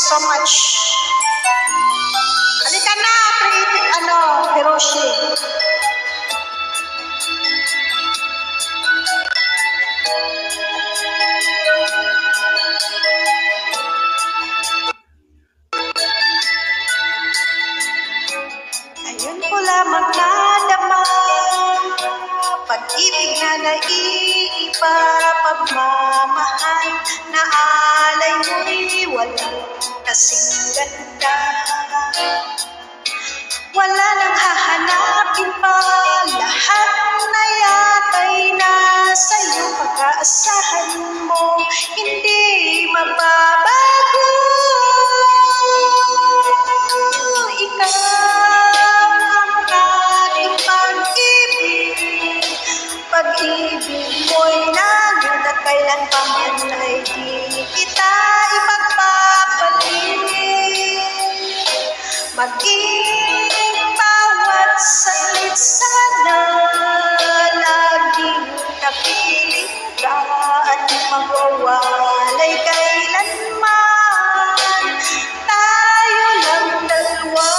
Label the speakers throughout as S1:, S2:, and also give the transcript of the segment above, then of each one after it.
S1: so much. Halika na, creative, Hiroshi. Ayun ko lamang nadama, pag-ibig na naiiba, pagmamahal na alay mo'y walang kasing ganda. Wala nang hahanapin pa, lahat na yata'y nasa iyo. Pag-aasahan mo, hindi mababago. Ikaw ang aking pag-ibig, pag-ibig mo'y laging at kailanpaman ay di kita ipagpapalit. Maging bawat saglit sana, laging kapiling ka at magwawalay kailanman, tayo lang dalawa.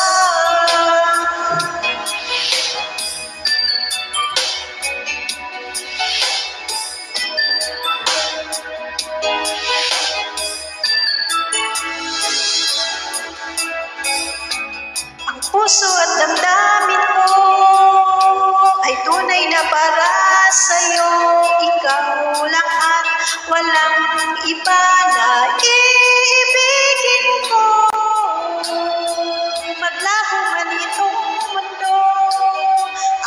S1: Ang puso at damdamin ko ay tunay na para sa'yo. Ikaw lang at walang iba na iibigin ko. Maglaho man itong mundo,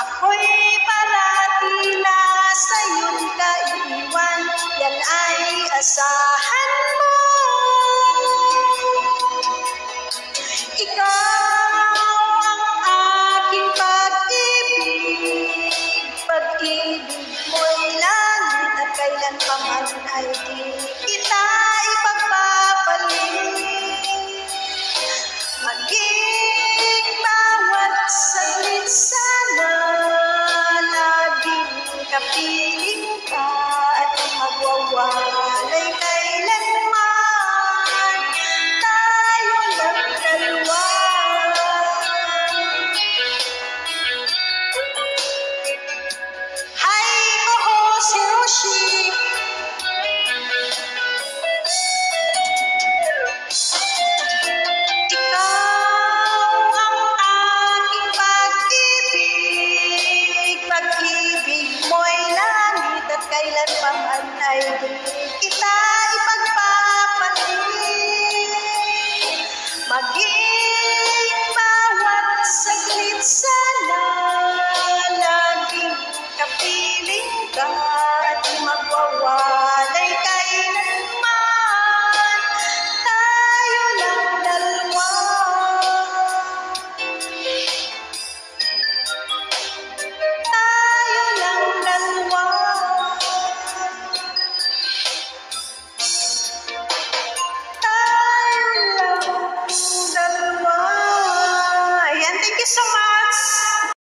S1: ako'y parati na sa'yo'n kaiwan. Yan ay asahan mo. Ikaw pag-ibig mo'y langit at kailanpaman ay